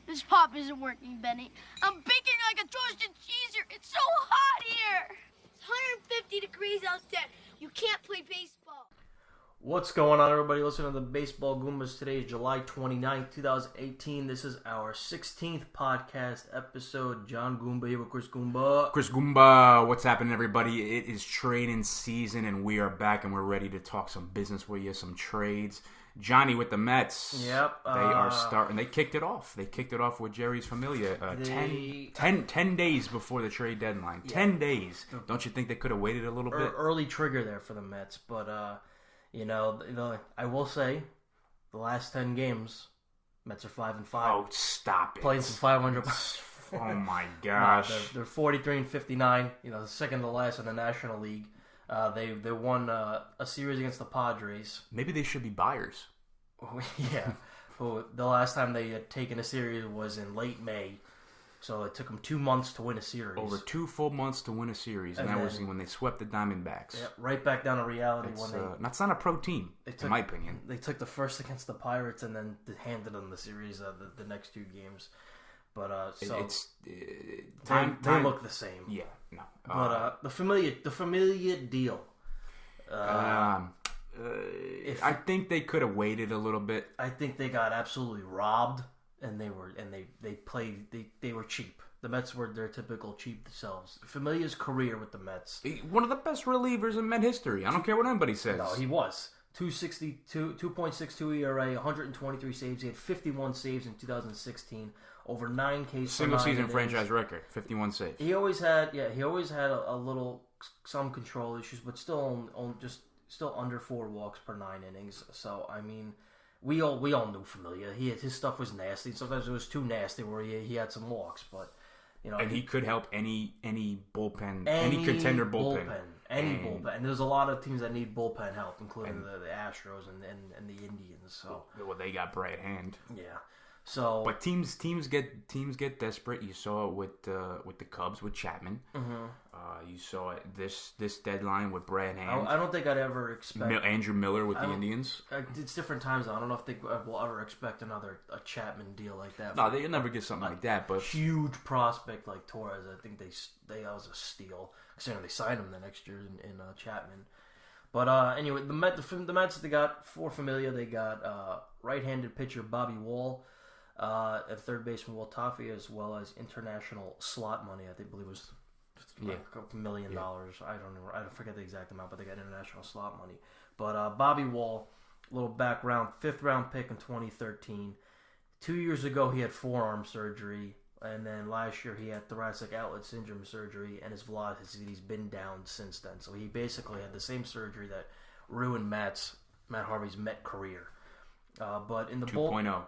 This pop isn't working, Benny. I'm baking like a toasted cheese here. It's so hot here. It's 150 degrees out there. You can't play baseball. What's going on, everybody? Listen to the Baseball Goombas. Today is July 29th, 2018. This is our 16th podcast episode. John Goomba here with Chris Goomba. Chris Goomba, what's happening, everybody? It is trading season, and we are back, and we're ready to talk some business with you, some trades. Johnny with the Mets. Yep. They are starting. They kicked it off. They kicked it off with Jeurys Familia 10 days before the trade deadline. Yeah. 10 days. Don't you think they could have waited a little bit? Early trigger there for the Mets, but... You know, I will say, the last 10 games, Mets are 5-5. Oh, stop it! Playing some 500. Oh my gosh! No, they're 43-59. You know, second to last in the National League. They won a series against the Padres. Maybe they should be buyers. Yeah. The last time they had taken a series was in late May. So it took them 2 months to win a series. Over 2 full months to win a series, and that was when they swept the Diamondbacks. Yeah, right back down to reality. That's not a pro team, in my opinion. They took the first against the Pirates and then handed them the series the next 2 games. But they look the same. Yeah, no. But the Familia deal. I think they could have waited a little bit. I think they got absolutely robbed. And they were cheap. The Mets were their typical cheap selves. Familia's career with the Mets. One of the best relievers in Met history. I don't care what anybody says. No, he was. 2.62 ERA, 123 saves. He had 51 saves in 2016. Over 9 Ks. Single season franchise record, 51 saves. He always had a little, some control issues, but still under 4 walks per 9 innings. So, I mean... We all knew Familia. His stuff was nasty. Sometimes it was too nasty where he had some walks, but you know. And he could help any bullpen, any contender bullpen. Any bullpen. And there's a lot of teams that need bullpen help, including the Astros and the Indians. So well, they got bright hand. Yeah. So, but teams get desperate. You saw it with the Cubs with Chapman. Mm-hmm. You saw it this deadline with Brad Hand. I don't think I'd ever expect Andrew Miller with the Indians. It's different times. I don't know if they will ever expect a Chapman deal like that. No, they'll never get something like that. But huge prospect like Torres, I think they was a steal. Considering they signed him the next year in Chapman. But anyway, the Mets they got for Familia. They got right-handed pitcher Bobby Wall. At third baseman Will Toffee, as well as international slot money. I believe it was a couple $1 million. Yeah. I don't know. I forget the exact amount, but they got international slot money. But Bobby Wall, little background, 5th round pick in 2013. 2 years ago, he had forearm surgery, and then last year he had thoracic outlet syndrome surgery, and his velocity's been down since then. So he basically had the same surgery that ruined Matt Harvey's Met career. But in the 2.0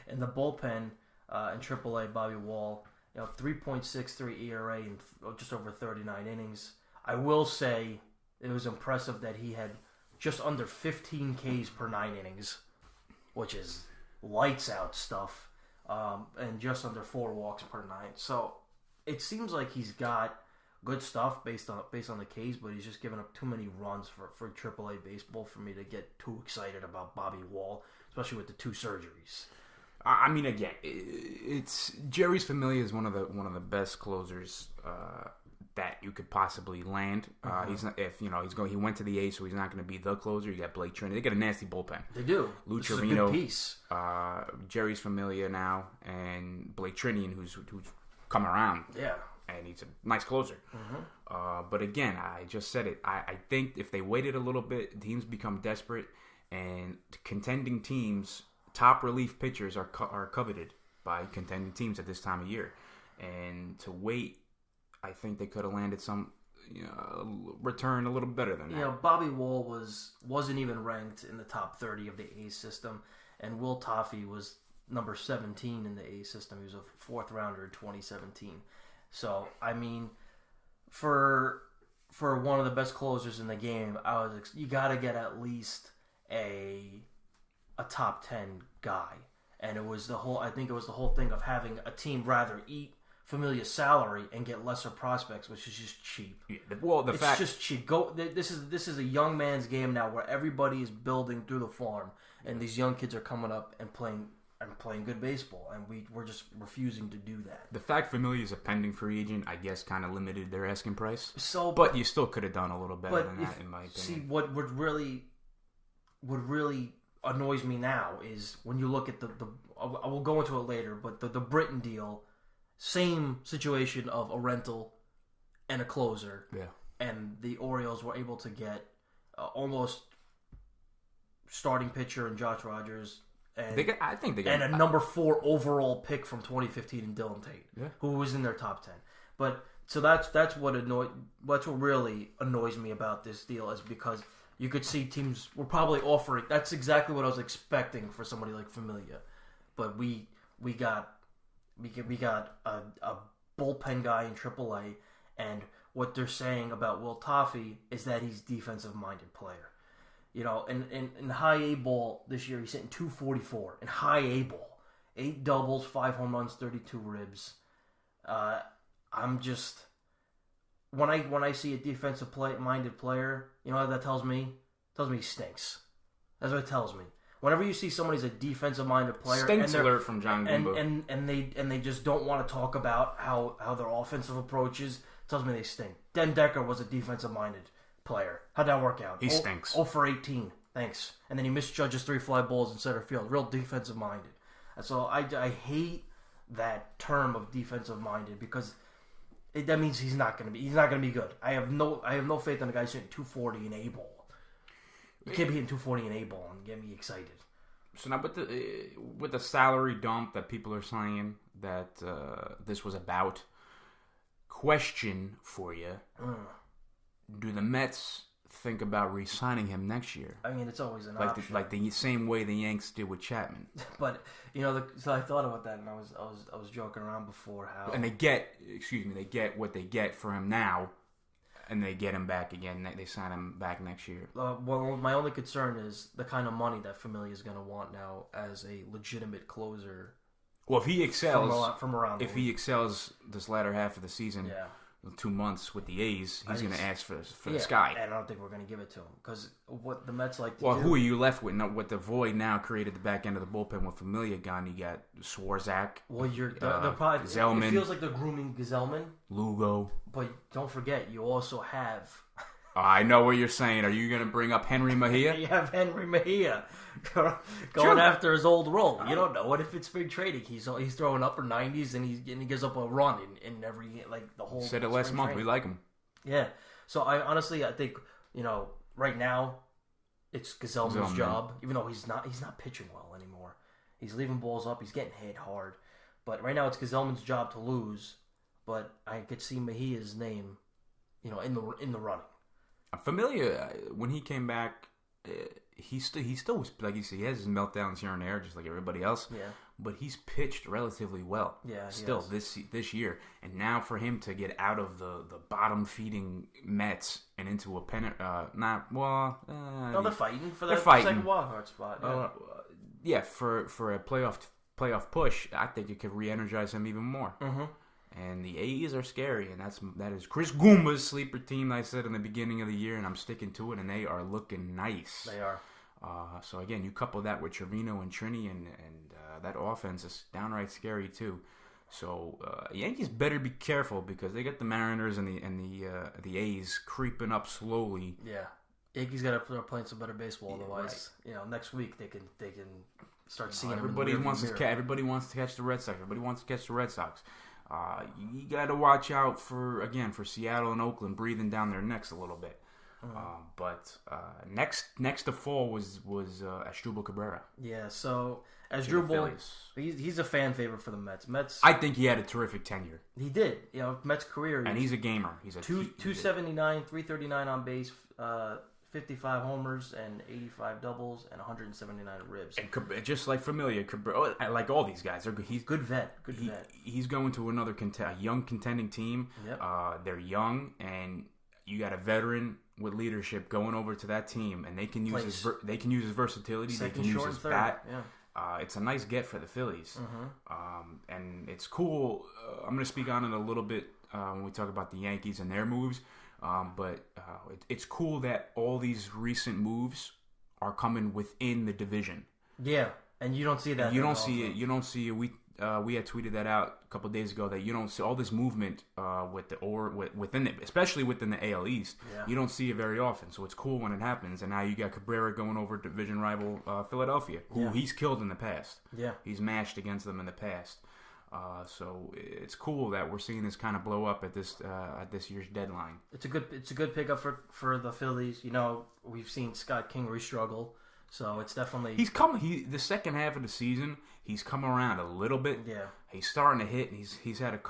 in the bullpen in AAA, Bobby Wall, 3.63 ERA in just over 39 innings. I will say it was impressive that he had just under 15 Ks per 9 innings, which is lights out stuff, and just under 4 walks per 9. So it seems like he's got good stuff based on the Ks, but he's just given up too many runs for AAA baseball for me to get too excited about Bobby Wall, especially with the 2 surgeries. I mean, again, it's Jeurys Familia is one of the best closers that you could possibly land. He's not, he went to the A's, so he's not going to be the closer. You got Blake Trinity. They got a nasty bullpen. They do. Lou This is a Trevino, good piece. Jeurys Familia now, and Blake Trinity, who's come around. Yeah. And he's a nice closer. Mm-hmm. But again, I just said it. I think if they waited a little bit, teams become desperate, and contending teams, top relief pitchers are coveted by contending teams at this time of year. And to wait, I think they could have landed some return a little better than that. Bobby Wall wasn't even ranked in the top 30 of the A's system, and Will Toffee was number 17 in the A's system. He was a 4th rounder in 2017. So, I mean, for one of the best closers in the game, you got to get at least a top 10 guy. And it was the whole thing of having a team rather eat Familia's salary and get lesser prospects, which is just cheap. Yeah, well, it's just cheap. This is a young man's game now, where everybody is building through the farm, and these young kids are coming up and playing and playing good baseball, and we're just refusing to do that. The fact Familia is a pending free agent, I guess, kind of limited their asking price. So, but you still could have done a little better than that, in my opinion. See, what really annoys me now is when you look at the I will go into it later, but the Britton deal, same situation of a rental and a closer. Yeah. And the Orioles were able to get almost starting pitcher in Josh Rogers. And I think they got a number 4 overall pick from 2015 in Dylan Tate, who was in their top 10. But so that's what really annoys me about this deal, is because you could see teams were probably offering. That's exactly what I was expecting for somebody like Familia, but we got a bullpen guy in AAA, and what they're saying about Will Toffey is that he's defensive minded player. You know, in high A ball this year, he's hitting .244 in high A ball, 8 doubles, 5 home runs, 32 ribs. I'm just when I see a defensive minded player, you know what that tells me? It tells me he stinks. That's what it tells me. Whenever you see somebody who's a defensive minded player, stinks alert from John Goomba, and they just don't want to talk about how their offensive approach is, it tells me they stink. Den Decker was a defensive minded player. How'd that work out? He stinks. 0 for 18. Thanks. And then he misjudges 3 fly balls in center field. Real defensive minded. And so I hate that term of defensive minded, because that means he's not going to be good. I have no faith in a guy hitting .240 in A ball. You can't be hitting .240 in A ball and get me excited. So now with the salary dump that people are saying that this was about, question for you. Do the Mets think about re-signing him next year? I mean, it's always an option. Like the same way the Yanks did with Chapman. But so I thought about that, and I was joking around before how. And they get what they get for him now, and they get him back again. They sign him back next year. Well, my only concern is the kind of money that Familia is going to want now as a legitimate closer. Well, if he excels from around, he excels this latter half of the season. Yeah. 2 months with the A's, he's going to ask for the sky. And I don't think we're going to give it to him, because what the Mets like to do... Well, who are you left with? What the void now created the back end of the bullpen with Familia gone. You got Swarzak. Well, they're probably... Zellman. It feels like they're grooming Gazelman. Lugo. But don't forget, you also have... I know what you're saying. Are you going to bring up Henry Mejia? You have Henry Mejia going after his old role. You don't know. What if it's spring trading? He's throwing upper 90s and he gives up a run in every, like, the whole. Said it last month. Training. We like him. Yeah. So I think right now it's Gazelman's job, even though he's not pitching well anymore. He's leaving balls up. He's getting hit hard. But right now it's Gazelman's job to lose. But I could see Mejia's name, in the running. Familia, when he came back, he still was, like you said, he has his meltdowns here and there, just like everybody else. Yeah. But he's pitched relatively well. Yeah. This year, and now for him to get out of the bottom feeding Mets and into a pennant, they're fighting for the second wild card spot. Yeah. For a playoff push, I think it could re-energize him even more. Mm-hmm. And the A's are scary, and that is Chris Goombas' sleeper team that I said in the beginning of the year, and I'm sticking to it, and they are looking nice. They are. So again, you couple that with Trevino and Trini, and that offense is downright scary too. So Yankees better be careful, because they got the Mariners and the A's creeping up slowly. Yeah, Yankees got to start playing some better baseball. Otherwise, right. Next week they can start seeing everybody wants to catch the Red Sox. Everybody wants to catch the Red Sox. You got to watch out for Seattle and Oakland breathing down their necks a little bit. But next to fall was Asdrubal Cabrera. Yeah, so Asdrubal, he's a fan favorite for the Mets. I think he had a terrific tenure. He did. Mets career. And he's a gamer. He's a 279, 339 on base, 55 homers and 85 doubles and 179 ribs. And just like Familia, Cabrera, like all these guys, he's good vet. He's going to another young contending team. Yep. They're young, and you got a veteran with leadership going over to that team, and they can use his versatility. They can use his bat. Yeah. It's a nice get for the Phillies. Mm-hmm. And it's cool. I'm going to speak on it a little bit when we talk about the Yankees and their moves. But it's cool that all these recent moves are coming within the division. Yeah, And you don't see that. You don't see it. You don't see it. We had tweeted that out a couple of days ago that you don't see all this movement within it, especially within the AL East. Yeah. You don't see it very often, so it's cool when it happens. And now you got Cabrera going over division rival Philadelphia, who he's killed in the past. Yeah, he's mashed against them in the past. So it's cool that we're seeing this kind of blow up at this year's deadline. It's a good pickup for the Phillies. You know, we've seen Scott Kingery struggle, so it's definitely the second half of the season. He's come around a little bit. Yeah, he's starting to hit. He's had a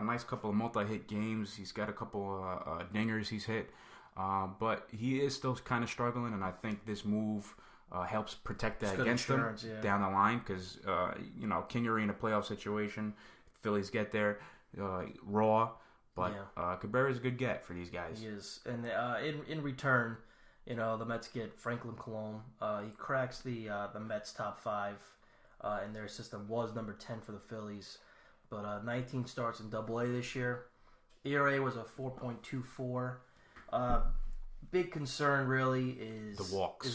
nice couple of multi-hit games. He's got a couple dingers he's hit, but he is still kind of struggling. And I think this move helps protect that against him down the line because Kingery in a playoff situation, Phillies get there raw, but Cabrera's a good get for these guys. He is, and in return, the Mets get Franklin Colomb. He cracks the Mets top 5 in their system. Was number 10 for the Phillies, but 19 starts in Double A this year. ERA was a 4.24. Big concern really is the walks.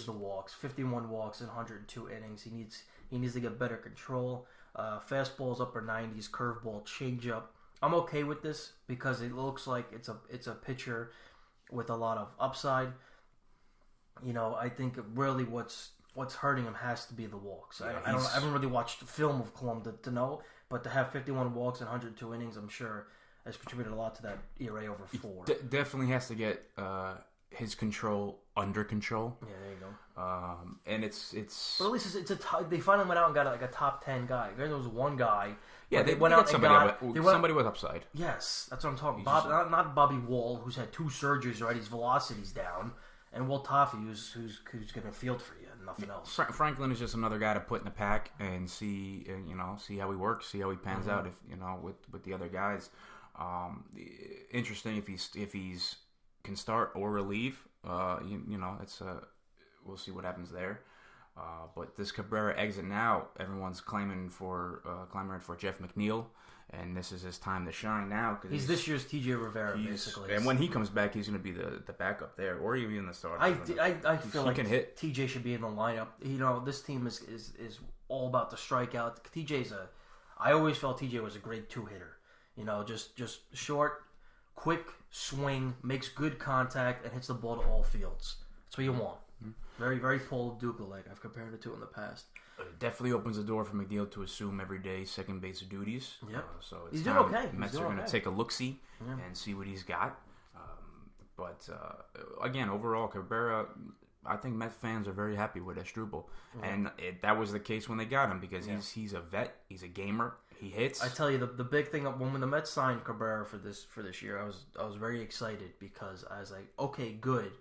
51 walks in 102 innings. He needs to get better control. Fastball's upper 90s, curveball, changeup. I'm okay with this because it looks like it's a pitcher with a lot of upside. I think really what's hurting him has to be the walks. Yeah, I haven't really watched film of Colomb to know, but to have 51 walks in 102 innings, I'm sure has contributed a lot to that ERA over 4. Definitely has to get his control under control. Yeah, there you go. And it's. But at least they finally went out and got a top 10 guy. There was one guy. Yeah, they went out somebody with upside. Yes, that's what I'm talking about. Not Bobby Wall, who's had 2 surgeries already. His velocity's down, and Will Toffee, who's going to field for you and nothing else. Franklin is just another guy to put in the pack and see how he works, see how he pans out with the other guys. Interesting if he's can start or relieve. We'll see what happens there. But this Cabrera exit now, everyone's clamoring for Jeff McNeil, and this is his time to shine now. Cause he's this year's TJ Rivera, basically. And when he comes back, he's going to be the backup there, or even the starter. I feel like hit. TJ should be in the lineup. This team is all about the strikeout. I always felt TJ was a great 2-hitter. Just short, quick swing, makes good contact, and hits the ball to all fields. That's what you want. Mm-hmm. Very, very Paul Duca-like. I've compared it to in the past. It definitely opens the door for McNeil to assume every day second base duties. Yep. So he's doing okay. Mets are going to take a look-see and see what he's got. But again, overall, Cabrera, I think Mets fans are very happy with Asdrubal. Mm-hmm. And that was the case when they got him because he's a vet, he's a gamer, he hits. I tell you, the big thing when the Mets signed Cabrera for this year, I was very excited because I was like, okay, good.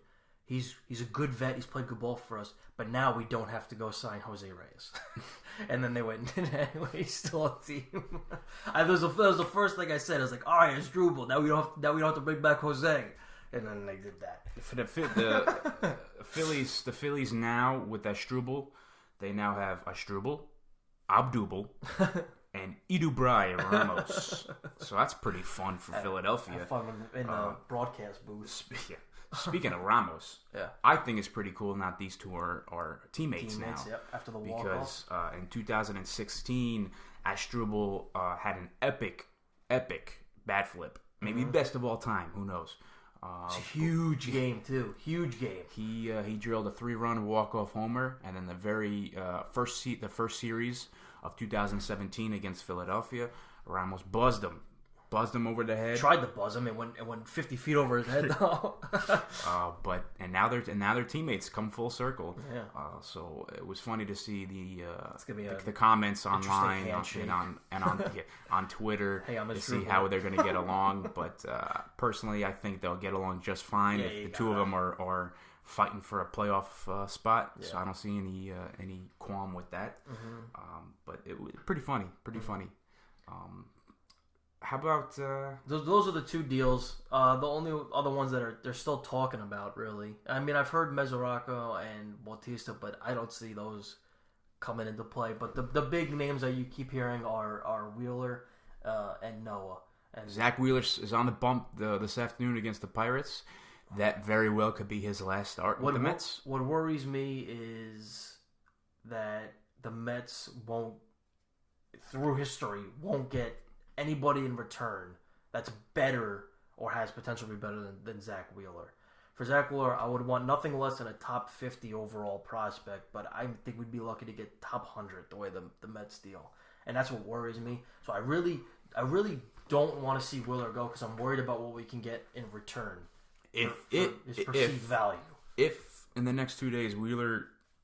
He's a good vet. He's played good ball for us. But now we don't have to go sign Jose Reyes. And then they went and did it anyway. He's still on the team. That was the first thing I said. I was like, all right, it's Asdrubal. Now we don't have to bring back Jose. And then they did that. For the Phillies now with Asdrubal, they now have Asdrubal, Abdubal, and Idubray Ramos. So that's pretty fun for Philadelphia. Have fun in the broadcast booth. Speaking of Ramos, I think it's pretty cool now these two are teammates now. Yep, after the walk-off. Because in 2016, Asdrubal had an epic bat flip. Maybe best of all time. Who knows? It's a huge game, too. Huge game. He drilled a 3-run walk-off homer, and in the first series of 2017 against Philadelphia, Ramos buzzed him over the head. Tried to buzz him. It went 50 feet over his head though. But now their teammates come full circle. Yeah. So it was funny to see the comments online on Twitter to see how they're going to get along. But personally, I think they'll get along just fine if the two of them are fighting for a playoff spot. Yeah. So I don't see any qualm with that. Mm-hmm. But it was pretty funny. How about those are the two deals? The only other ones that they're still talking about, really. I mean, I've heard Mesoraco and Bautista, but I don't see those coming into play. But the big names that you keep hearing are Wheeler and Noah. And Zach Wheeler is on the bump this afternoon against the Pirates. That very well could be his last start with the Mets. What worries me is that the Mets won't, through history, won't get anybody in return that's better or has potential to be better than Zach Wheeler. For Zach Wheeler, I would want nothing less than a top 50 overall prospect, but I think we'd be lucky to get top 100 the way the Mets deal. And that's what worries me. So I really don't want to see Wheeler go because I'm worried about what we can get in return for his perceived value. If in the next 2 days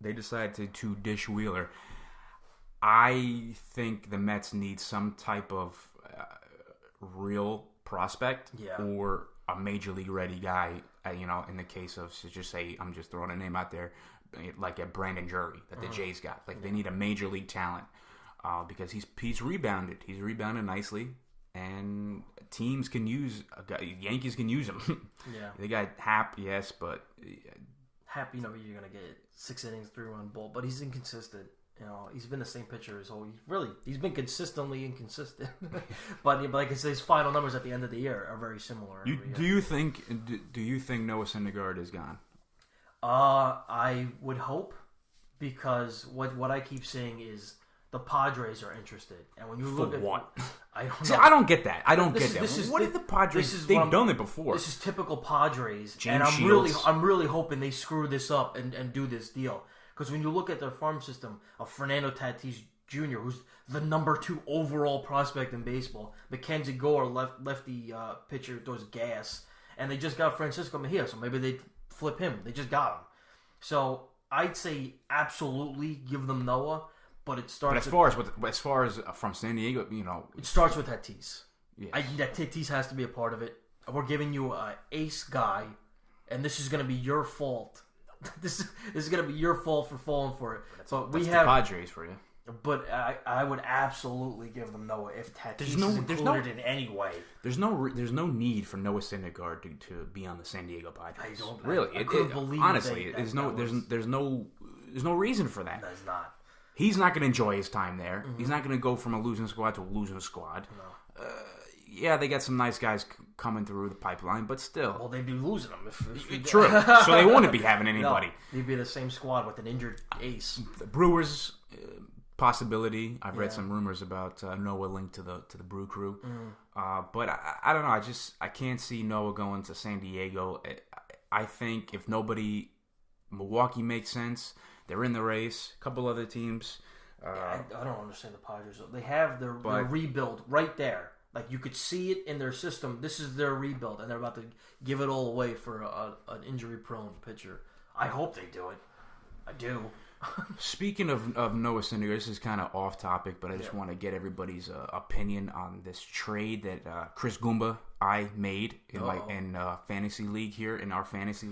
they decide to dish Wheeler, I think the Mets need some type of real prospect or a major league ready guy. In the case of, just say, I'm just throwing a name out there, like a Brandon Jury that the Jays got. Like they need a major league talent because he's rebounded. He's rebounded nicely, and teams can use Yankees can use him. Yeah, they got Happ, yes, but Happ, you're gonna get 6 innings, 3-run ball, but he's inconsistent. He's been the same pitcher his whole. He's been consistently inconsistent. but like I said, his final numbers at the end of the year are very similar. Do you think Noah Syndergaard is gone? I would hope, because what I keep saying is the Padres are interested, and when you look at what, I don't know. See, I don't get that. What did the Padres? They've done it before. This is typical Padres, James and Shields. I'm really hoping they screw this up and do this deal. Because when you look at their farm system of Fernando Tatis Jr., who's the number 2 overall prospect in baseball, Mackenzie Gore, lefty pitcher, throws gas, and they just got Francisco Mejia, so maybe they flip him. They just got him. So I'd say absolutely give them Noah, but it starts. But as far as from San Diego, it starts with Tatis. Yes. That Tatis has to be a part of it. We're giving you an ace guy, and this is going to be your fault. This is going to be your fault for falling for it. But that's the Padres for you. But I would absolutely give them Noah if Tatis is included in any way. There's no need for Noah Syndergaard to be on the San Diego Padres. I don't really. I couldn't believe honestly, there's no reason for that. There's not. He's not going to enjoy his time there. Mm-hmm. He's not going to go from a losing squad to a losing squad. No. They got some nice guys coming through the pipeline, but still. Well, they'd be losing them. If True. So they wouldn't be having anybody. No, they'd be the same squad with an injured ace. The Brewers, possibility. I've read some rumors about Noah linked to the Brew Crew. But I don't know. I can't see Noah going to San Diego. I think if Milwaukee makes sense. They're in the race. A couple other teams. I don't understand the Padres. They have their rebuild right there. Like, you could see it in their system. This is their rebuild, and they're about to give it all away for an injury-prone pitcher. I hope they do it. I do. Speaking of Noah Syndergaard, this is kind of off topic, but I just want to get everybody's opinion on this trade that Chris Goomba I made in fantasy league here in our fantasy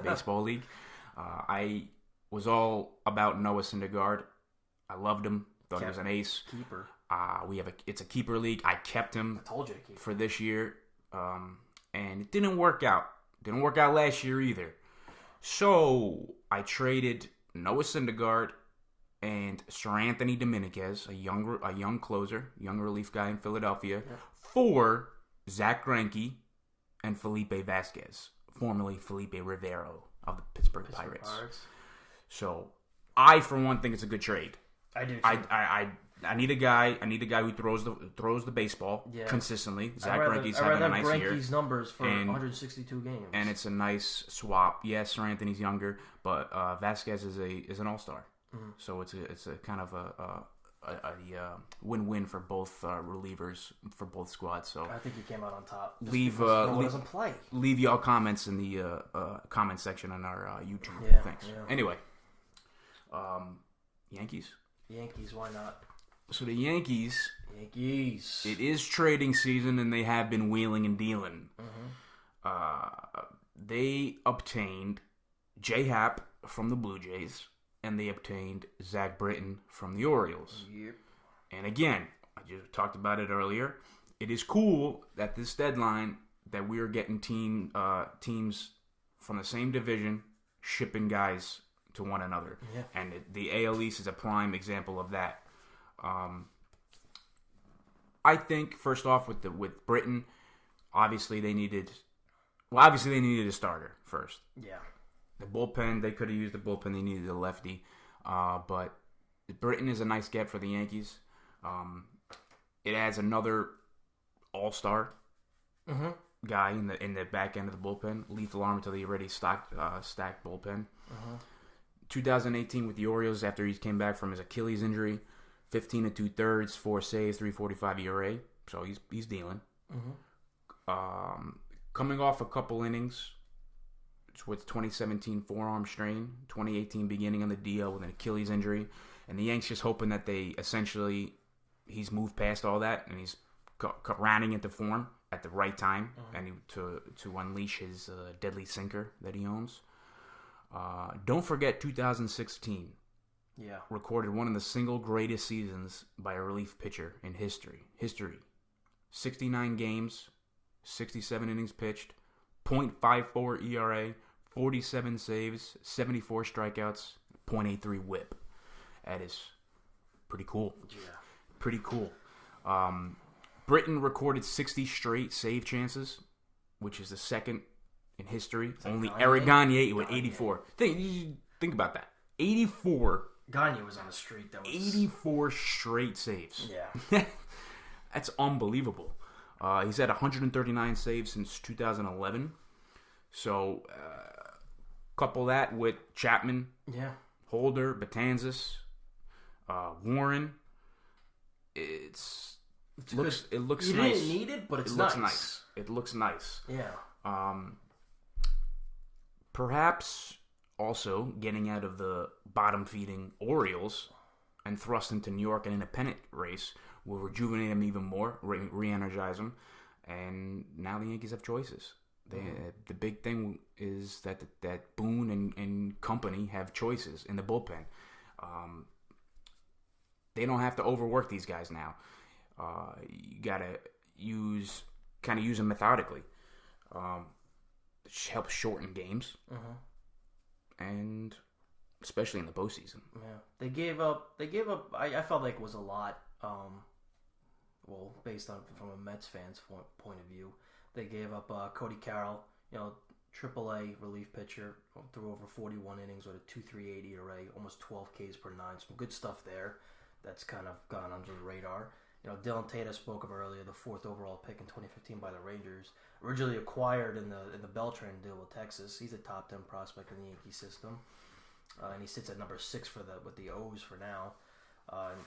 baseball league. I was all about Noah Syndergaard. I loved him. Thought he was an ace. Keeper. It's a keeper league. I kept him. I told you to keep for this year, and it didn't work out. Didn't work out last year either. So I traded Noah Syndergaard and Sir Anthony Dominguez, a young closer, young relief guy in Philadelphia, for Zach Greinke and Felipe Vasquez, formerly Felipe Rivero of the Pittsburgh Pirates. So I, for one, think it's a good trade. I do too. I need a guy. I need a guy who throws the baseball consistently. Zach Greinke's having a nice year. Greinke's numbers for 162 games, and it's a nice swap. Yes, Sir Anthony's younger, but Vasquez is an all-star. Mm-hmm. So it's a kind of a win-win for both relievers for both squads. So I think he came out on top. Doesn't play. Leave y'all comments in the comment section on our YouTube. Thanks. Yeah. Anyway, Yankees, why not? So the Yankees. It is trading season, and they have been wheeling and dealing. Mm-hmm. They obtained J Happ from the Blue Jays, and they obtained Zach Britton from the Orioles. Yep. And again, I just talked about it earlier. It is cool that this deadline that we are getting teams from the same division shipping guys to one another. Yeah. And the AL East is a prime example of that. I think first off with Britton, obviously they needed a starter first. Yeah. The bullpen, they could have used the bullpen. They needed a lefty, but Britton is a nice get for the Yankees. It adds another all-star guy in the back end of the bullpen, lethal arm to the already stacked bullpen. 2018 with the Orioles after he came back from his Achilles injury, 15 and 2/3, 4 saves, 3.45 ERA. So he's dealing. Coming off a couple innings with 2017 forearm strain, 2018 beginning on the DL with an Achilles injury, and the Yanks just hoping that he's moved past all that and he's rounding into form at the right time and to unleash his deadly sinker that he owns. Don't forget 2016. Yeah. Recorded one of the single greatest seasons by a relief pitcher in history. 69 games, 67 innings pitched, .54 ERA, 47 saves, 74 strikeouts, .83 whip. That is pretty cool. Yeah. Pretty cool. Britton recorded 60 straight save chances, which is the second in history. Only Eric Gagne with 84. Think about that. 84. Gagne was on a streak that was 84 straight saves. Yeah. That's unbelievable. He's had 139 saves since 2011. So, couple that with Chapman, Holder, Betanzas, Warren. It looks you nice. You didn't need it, but it looks nice. It looks nice. Yeah. Perhaps also getting out of the bottom-feeding Orioles and thrust into New York an independent race will rejuvenate him even more, re-energize him, and now the Yankees have choices. The big thing is that Boone and company have choices in the bullpen. They don't have to overwork these guys now. You gotta use them methodically. Helps shorten games, and especially in the postseason. Yeah, they gave up. I felt like it was a lot. Based on from a Mets fan's point of view, they gave up Cody Carroll. AAA relief pitcher, threw over 41 innings with a 2.38 ERA, almost 12 Ks per nine. Some good stuff there. That's kind of gone under the radar. Dylan Tate spoke of earlier, the 4th overall pick in 2015 by the Rangers, originally acquired in the Beltran deal with Texas. He's a top 10 prospect in the Yankee system, and he sits at number 6 with the O's for now.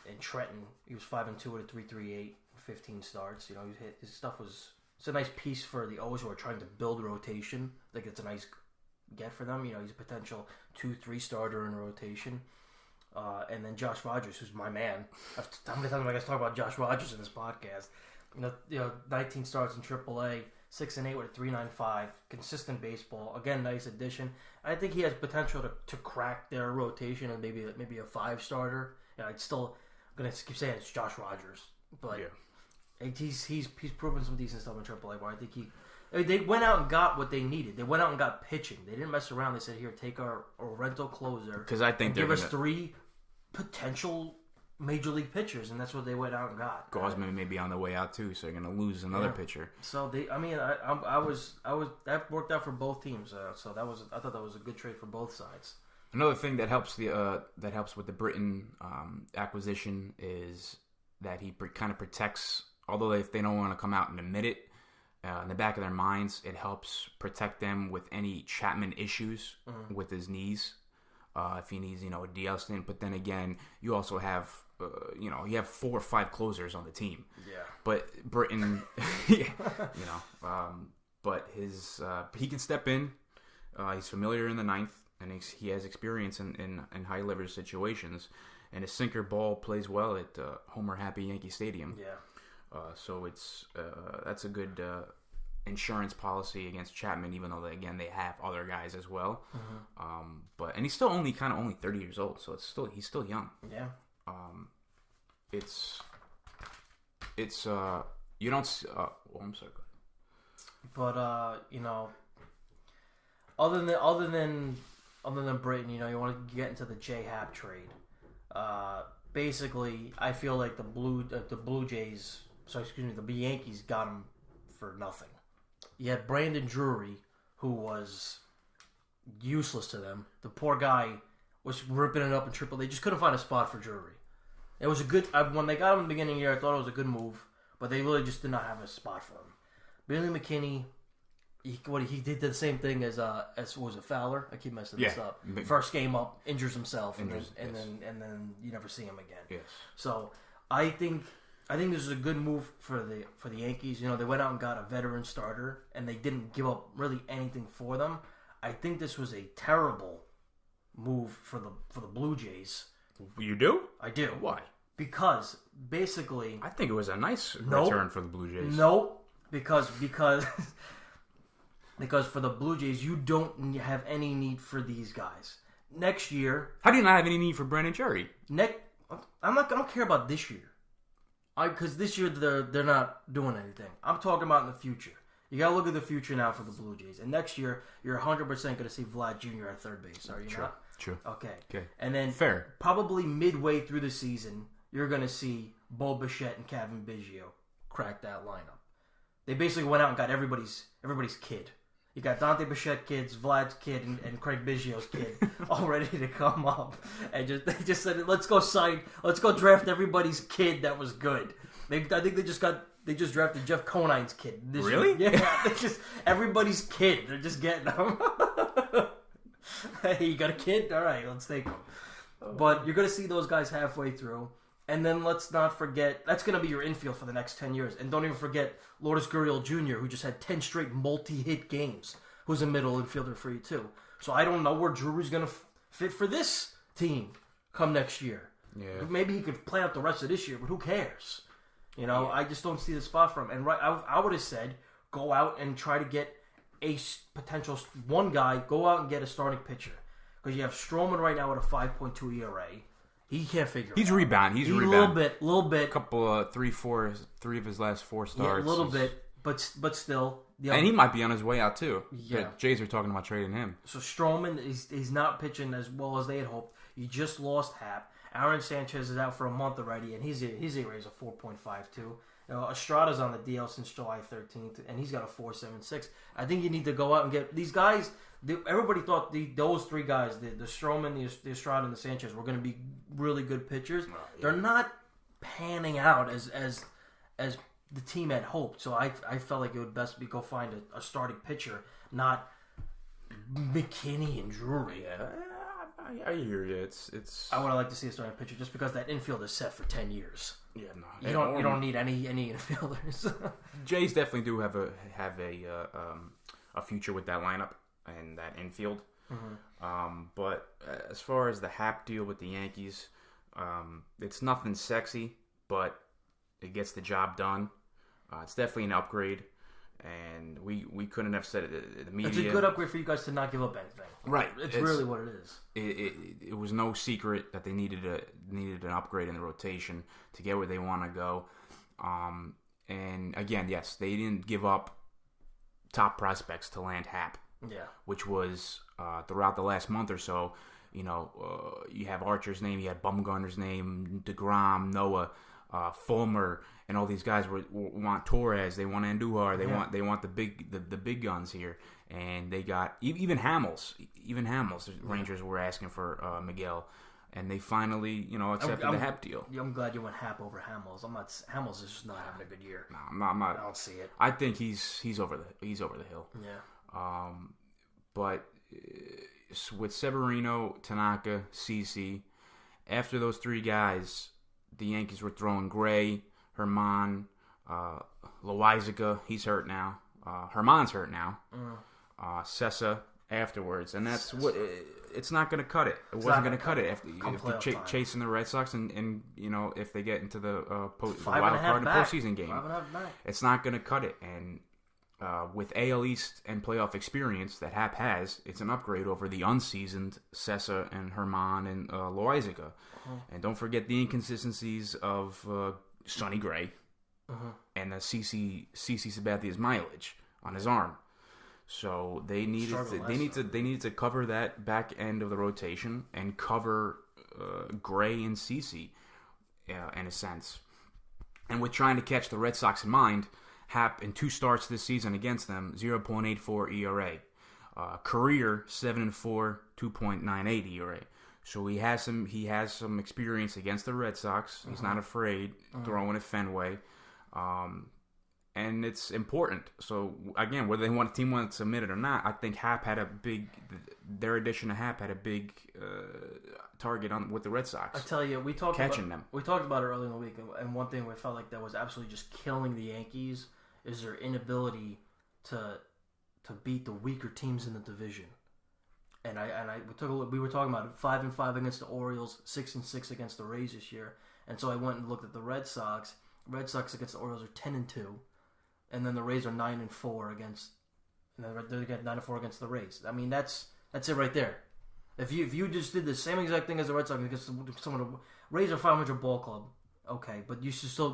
And Trenton, he was 5-2 with a 3.38, 15 starts. His stuff was. It's a nice piece for the O's who are trying to build rotation. I think it's a nice get for them. He's a potential 2-3 starter in rotation. And then Josh Rogers, who's my man. How many times am I going to talk about Josh Rogers in this podcast? 19 starts in AAA, 6-8 with a 3.95, consistent baseball. Again, nice addition. I think he has potential to crack their rotation and maybe a 5 starter. I'm going to keep saying it's Josh Rogers, but he's proven some decent stuff in AAA. But I think they went out and got what they needed. They went out and got pitching. They didn't mess around. They said, "Here, take our rental closer." Because I think give us 3 potential major league pitchers, and that's what they went out and got. Gausman may be on the way out too, so they're going to lose another pitcher. So that worked out for both teams. So I thought that was a good trade for both sides. Another thing that helps with the Britton acquisition is that he kind of protects. Although if they don't want to come out and admit it, in the back of their minds, it helps protect them with any Chapman issues with his knees. If he needs, a DL stint. But then again, you also have, you have 4 or 5 closers on the team. Yeah. But Britton, but he can step in. He's familiar in the ninth, and he has experience in high leverage situations. And his sinker ball plays well at Homer Happy Yankee Stadium. Yeah. So that's a good insurance policy against Chapman, even though they have other guys as well. And he's still only 30 years old, so he's still young. Yeah. It's you don't. I'm sorry. But other than Britton, you want to get into the Happ trade. Basically, I feel like the Yankees got him for nothing. You had Brandon Drury, who was useless to them. The poor guy was ripping it up in Triple A. They just couldn't find a spot for Drury. It was a good when they got him in the beginning of the year. I thought it was a good move, but they really just did not have a spot for him. Billy McKinney, he did the same thing as what was it, Fowler? I keep messing this up. First game up, injures himself, and then you never see him again. Yes. So I think this is a good move for the Yankees. You know, they went out and got a veteran starter, and they didn't give up really anything for them. I think this was a terrible move for the Blue Jays. You do? I do. Why? Because basically, I think it was a nice return for the Blue Jays. Nope. Because for the Blue Jays, you don't have any need for these guys. Next year, how do you not have any need for Brandon Jeurys? I don't care about this year. Because this year they're not doing anything. I'm talking about in the future. You gotta look at the future now for the Blue Jays. And next year, you're 100% gonna see Vlad Jr. at third base. Are you not? True. Okay. And then fair. Probably midway through the season, you're gonna see Bo Bichette and Kevin Biggio crack that lineup. They basically went out and got everybody's kid. You got Dante Bichette kids, Vlad's kid, and Craig Biggio's kid all ready to come up. And they just said, let's go draft everybody's kid that was good. I think they just drafted Jeff Conine's kid. Really? Year. Yeah, they just everybody's kid. They're just getting them. Hey, you got a kid? All right, let's take him. But you're going to see those guys halfway through. And then let's not forget, that's going to be your infield for the next 10 years. And don't even forget Lourdes Gurriel Jr., who just had 10 straight multi-hit games, who's a middle infielder for you, too. So I don't know where Drury's going to fit for this team come next year. Yeah. Maybe he could play out the rest of this year, but who cares? You know, I just don't see the spot for him. And I would have said, go out and try to get a potential one guy, go out and get a starting pitcher. Because you have Stroman right now at a 5.2 ERA. He can't figure it out. He's rebounding. A little bit. Couple, three of his last 4 starts. Yeah, a little bit, but still. And he might be on his way out, too. Yeah. The Jays are talking about trading him. So Stroman, he's not pitching as well as they had hoped. You just lost Happ. Aaron Sanchez is out for a month already, and his ERA is a 4.52. You know, Estrada's on the DL since July 13th, and he's got a 4.76. I think you need to go out and get these guys. Everybody thought those 3 guys, the Stroman, the Estrada, and the Sanchez, were going to be really good pitchers. Yeah. They're not panning out as the team had hoped. So I felt like it would best be go find a starting pitcher, not McKinney and Drury. Yeah. I hear you. It's. I would like to see a starting pitcher just because that infield is set for 10 years. Yeah, no. You don't need any infielders. Jays definitely do have a future with that lineup and that infield. Mm-hmm. But as far as the Happ deal with the Yankees, it's nothing sexy, but it gets the job done. It's definitely an upgrade. And we couldn't have said it. The media. It's a good upgrade for you guys to not give up anything. Right. It's really what it is. It was no secret that they needed an upgrade in the rotation to get where they want to go. And again, yes, they didn't give up top prospects to land Happ. Yeah. Which was throughout the last month or so. You know, you have Archer's name, you had Bumgarner's name, DeGrom, Noah, Fulmer. And all these guys want Torres, they want Andujar, they want the big guns here, and they got even Hamels. The Rangers were asking for Miguel, and they finally accepted the Happ deal. I'm glad you went Happ over Hamels. Hamels is just not having a good year. No, I'm not. I don't see it. I think he's over the hill. Yeah. But with Severino, Tanaka, CeCe, after those 3 guys, the Yankees were throwing Gray, Herman, Loizaga, he's hurt now. Herman's hurt now. Sessa afterwards, and that's what it's not going to cut it. It wasn't going to cut it if they're chasing the Red Sox, and if they get into the wild card and postseason game, it's not going to cut it. And with AL East and playoff experience that Happ has, it's an upgrade over the unseasoned Sessa and Herman and Loizaga. And don't forget the inconsistencies of Sonny Gray and the CeCe Sabathia's mileage on his arm. So they needed to cover that back end of the rotation and cover Gray and CeCe in a sense. And with trying to catch the Red Sox in mind, Happ in 2 starts this season against them, 0.84 ERA. Career 7-4, 2.98 ERA. So he has some experience against the Red Sox. He's not afraid throwing at Fenway. And it's important. So, again, whether the team wants to submit it or not, I think their addition to Happ had a big target with the Red Sox. I tell you, we talked about it earlier in the week, and one thing we felt like that was absolutely just killing the Yankees is their inability to beat the weaker teams in the division. And we were talking about it, 5-5 against the Orioles, 6-6 against the Rays this year. And so I went and looked at the Red Sox. Red Sox against the Orioles are 10-2. And then the Rays are 9-4 against. And then they got 9-4 against the Rays. I mean, that's it right there. If you just did the same exact thing as the Red Sox against some of the Rays are 500 ball club, okay, but you should still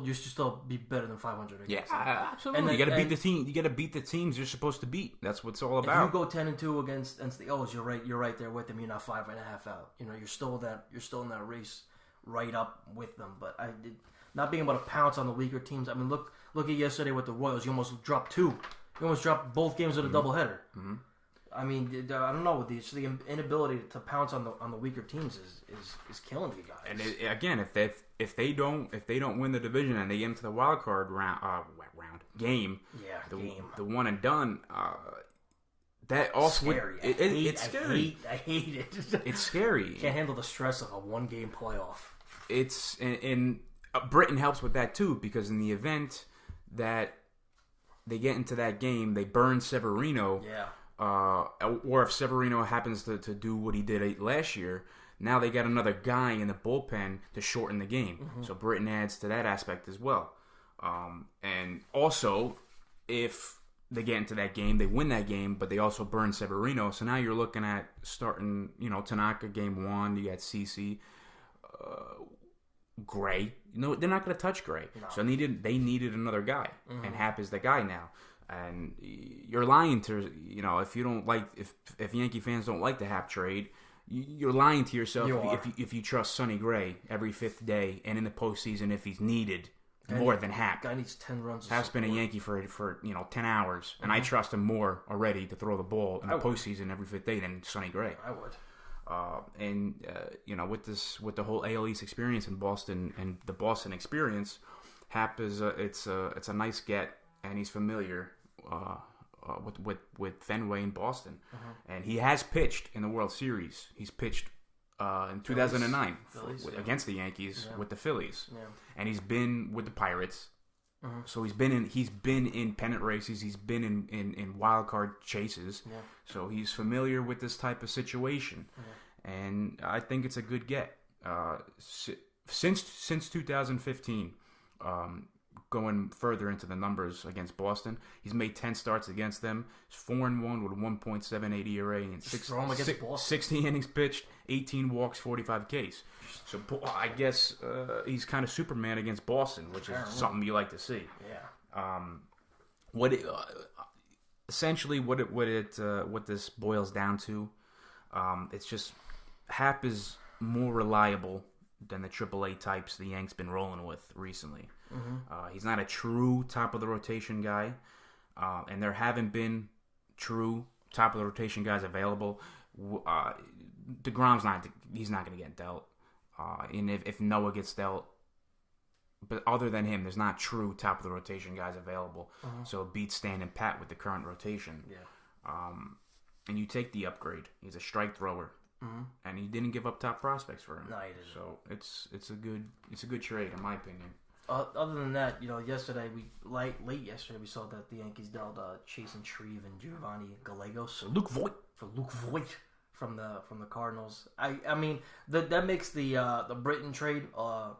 be better than 500 against them. Absolutely. And then, you got to beat the team. You got to beat the teams you're supposed to beat. That's what it's all about. If you go 10-2 against the O's, you're right there with them. You're not 5.5 out. You're still in that race, right up with them. But not being able to pounce on the weaker teams. I mean, look at yesterday with the Royals. You almost dropped 2. You almost dropped both games with a doubleheader. Mm-hmm. I mean, I don't know. The inability to pounce on the weaker teams is killing you guys. And again, if they don't win the division and they get into the wild card game, the one and done, that also scary. It's scary. I hate it. It's scary. You can't handle the stress of a 1-game playoff. It's and Britton helps with that too, because in the event that they get into that game, they burn Severino. Yeah. Or if Severino happens to do what he did last year, now they got another guy in the bullpen to shorten the game. Mm-hmm. So Britton adds to that aspect as well. And also, if they get into that game, they win that game, but they also burn Severino. So now you're looking at starting, Tanaka game 1. You got CC, Gray. They're not going to touch Gray. No. So they needed another guy, and Happ is the guy now. And you're lying to, if you don't like, if Yankee fans don't like the Happ trade, you're lying to yourself if you trust Sonny Gray every 5th day and in the postseason if he's needed more than Happ. Guy needs 10 runs. Happ's been a Yankee for 10 hours, and I trust him more already to throw the ball in the postseason every 5th day than Sonny Gray. I would. With the whole AL East experience in Boston and the Boston experience, Happ is it's a nice get, and he's familiar with Fenway in Boston, and he has pitched in the World Series. He's pitched in 2009 against the Yankees with the Phillies, and he's been with the Pirates. So he's been in pennant races. He's been in wild card chases. So he's familiar with this type of situation, and I think it's a good get. Since 2015. Going further into the numbers against Boston, he's made 10 starts against them. He's 4-1 with a 1.78 ERA and 60 innings pitched, 18 walks, 45 Ks. So I guess he's kind of Superman against Boston, which is something you like to see. Yeah. What this boils down to, it's just Happ is more reliable than the AAA types the Yanks been rolling with recently. He's not a true top of the rotation guy, and there haven't been true top of the rotation guys available. DeGrom's he's not going to get dealt, and if Noah gets dealt, but other than him, there's not true top of the rotation guys available. So it beats standing pat with the current rotation. And you take the upgrade. He's a strike thrower. And he didn't give up top prospects for him. No, he didn't. So it's a good trade in my opinion. Other than that, yesterday late yesterday we saw that the Yankees dealt Chase and Shreve and Giovanni Gallegos for Luke Voit from the Cardinals. I mean that makes the Britton trade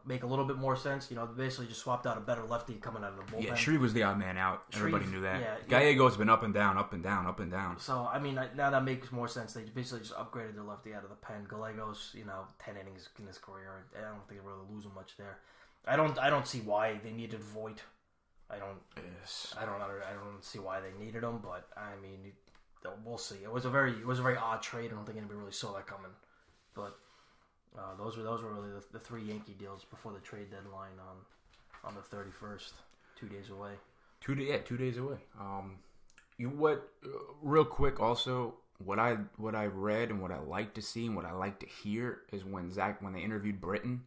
make a little bit more sense. They basically just swapped out a better lefty coming out of the bullpen. Yeah, Shreve was the odd man out. Everybody knew that. Yeah, Gallegos been up and down, up and down, up and down. So I mean now that makes more sense. They basically just upgraded their lefty out of the pen. Gallegos, 10 innings in his career. I don't think they're really losing much there. I don't see why they needed Voit. I don't see why they needed him, but I mean, we'll see. It was a very odd trade. I don't think anybody really saw that coming. But those were really the 3 Yankee deals before the trade deadline on the 31st, 2 days away. 2 days away. Real quick also, what I read and what I like to see and what I like to hear is when they interviewed Britton,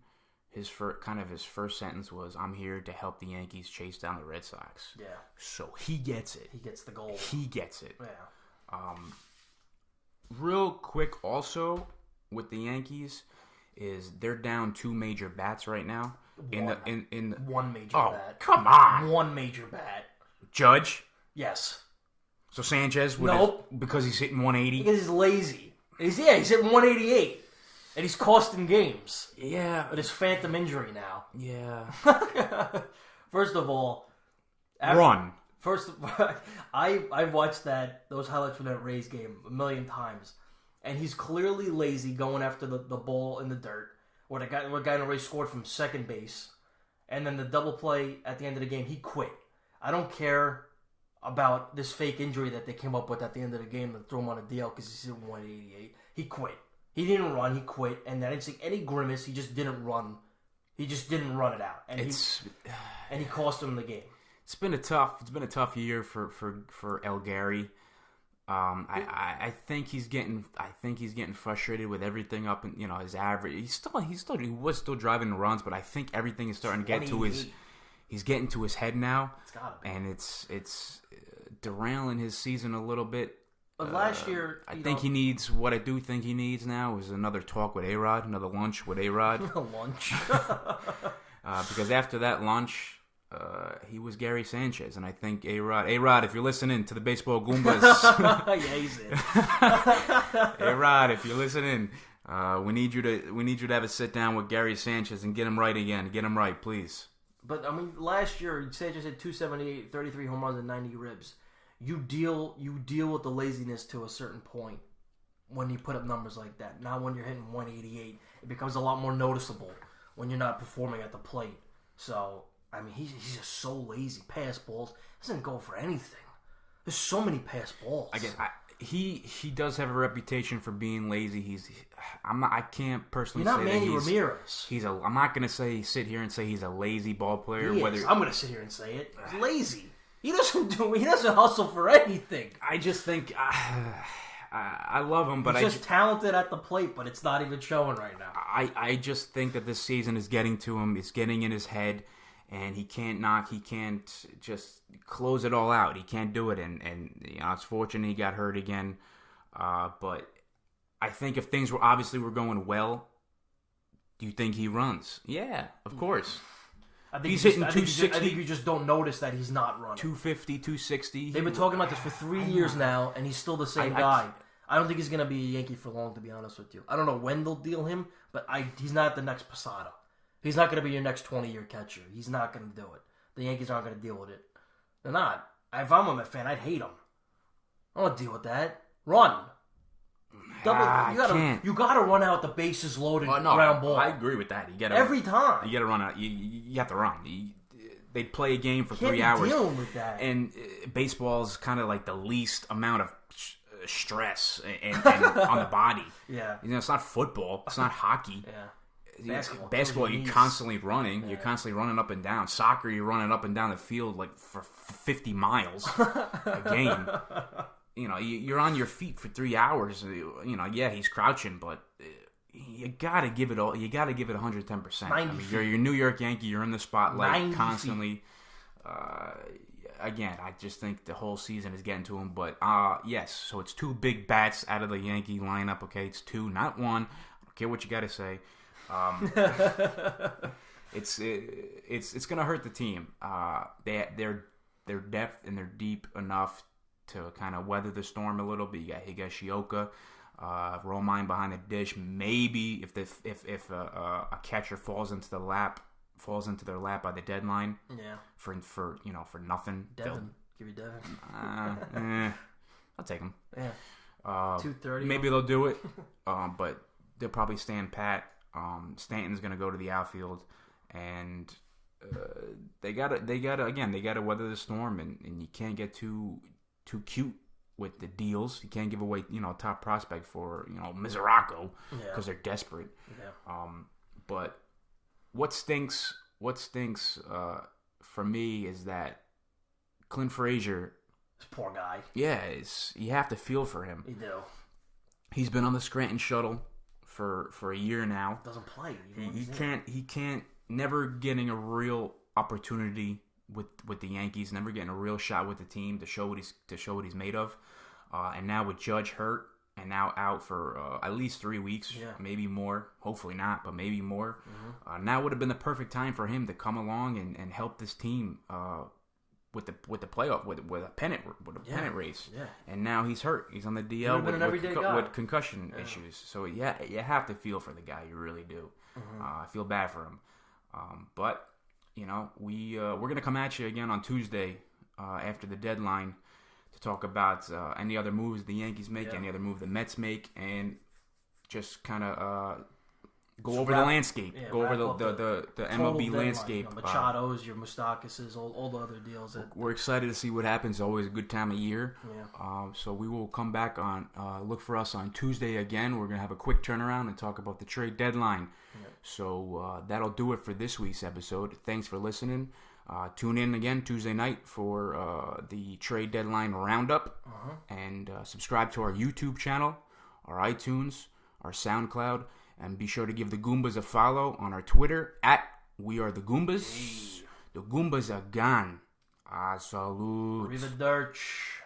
his first sentence was, "I'm here to help the Yankees chase down the Red Sox." Yeah. So he gets it. He gets the goal. He gets it. Yeah. Real quick, also with the Yankees, is they're down 2 major bats right now. One major bat. Come on. One major bat. Judge. Yes. So Sanchez, because he's hitting 180. Because he's lazy. He's hitting 188. And he's costing games. Yeah. With his phantom injury now. Yeah. First of all, run. I've watched those highlights from that Rays game a million times, and he's clearly lazy going after the ball in the dirt. Where the guy in the Rays scored from second base, and then the double play at the end of the game, he quit. I don't care about this fake injury that they came up with at the end of the game to throw him on a DL because he's hitting 188. He quit. He didn't run. He quit, and I didn't see any grimace. He just didn't run. He just didn't run it out, and he cost him the game. It's been a tough year for El Gary. I think he's getting frustrated with everything up and his average. He was still driving the runs, but I think everything is starting to get to he's getting to his head now. It's gotta be. And it's derailing his season a little bit. But last year, I think he needs what I do think he needs now is another talk with A-Rod, another lunch with A-Rod. A lunch. Because after that lunch, he was Gary Sanchez, and I think A-Rod, if you're listening to the Baseball Goombas, yeah, he's in. A-Rod, if you're listening, we need you to have a sit down with Gary Sanchez and get him right again. Get him right, please. But I mean, last year Sanchez had 278, 33 home runs, and 90 ribs. You deal with the laziness to a certain point when you put up numbers like that. Not when you're hitting 188. It becomes a lot more noticeable when you're not performing at the plate. So, I mean, he's just so lazy. Pass balls. Doesn't go for anything. There's so many pass balls. I guess he does have a reputation for being lazy. I can't personally say that Manny Ramirez. I'm not going to sit here and say he's a lazy ball player. I'm going to sit here and say it. He's lazy. He doesn't hustle for anything. I just think I love him, but he's just talented at the plate, but it's not even showing right now. I just think that this season is getting to him. It's getting in his head, and he can't just close it all out. He can't do it, and it's fortunate he got hurt again. But I think if things were going well, do you think he runs? Yeah, of course. I think he's hitting 260. I think you just don't notice that he's not running. 250, 260. They've been talking about this for 3 years now, and he's still the same guy. I don't think he's going to be a Yankee for long, to be honest with you. I don't know when they'll deal him, but he's not the next Posada. He's not going to be your next 20-year catcher. He's not going to do it. The Yankees aren't going to deal with it. They're not. If I'm a Met fan, I'd hate him. I don't want to deal with that. Run. You got to run out the bases loaded ground ball. I agree with that. Every time. You got to run out. You have to run. They play a game for 3 hours. Dealing with that. And baseball is kind of like the least amount of stress and on the body. Yeah. It's not football. It's not hockey. Yeah. Basketball, you're constantly running. Yeah. You're constantly running up and down. Soccer, you're running up and down the field like for 50 miles a game. You're on your feet for 3 hours. He's crouching, but you gotta give it all. You gotta give it 110%. You're your New York Yankee. You're in the spotlight constantly. Again, I just think the whole season is getting to him. But yes, so it's 2 big bats out of the Yankee lineup. Okay, it's 2, not 1. I don't care what you gotta say. It's gonna hurt the team. They're depth and they're deep enough to kind of weather the storm a little bit. You got Higashioka, Romine behind the dish. Maybe if a catcher falls into their lap by the deadline. Yeah. For nothing. Devin, give you Devin. I'll take him. Yeah. 230. Maybe they'll do it, but they'll probably stand pat. Stanton's gonna go to the outfield, and they gotta weather the storm, and you can't get too cute with the deals. You can't give away, top prospect for, Mizraco because they're desperate. Yeah. But what stinks for me is that Clint Frazier This poor guy. Yeah, you have to feel for him. You do. He's been on the Scranton shuttle for a year now. Doesn't play. He can't. Never getting a real opportunity with the Yankees. Never getting a real shot with the team to show what he's made of. And now with Judge hurt and now out for at least 3 weeks, maybe more. Hopefully not, but maybe more. Mm-hmm. Now would have been the perfect time for him to come along and help this team with the playoff with a pennant race. Yeah. And now he's hurt. He's on the DL with concussion issues. So you have to feel for the guy. You really do. Mm-hmm. I feel bad for him. But we're gonna come at you again on Tuesday after the deadline to talk about any other moves the Yankees make, any other move the Mets make, and just kind of go over the landscape, go over the MLB landscape. Machado's, your Moustakas, all the other deals. We're excited to see what happens. Always a good time of year. Yeah. So we will come back on. Look for us on Tuesday again. We're gonna have a quick turnaround and talk about the trade deadline. Yeah. So that'll do it for this week's episode. Thanks for listening. Tune in again Tuesday night for the trade deadline roundup, and subscribe to our YouTube channel, our iTunes, our SoundCloud. And be sure to give the Goombas a follow on our Twitter @WeAreTheGoombas. The Goombas are gone. Salud. Arrivederci.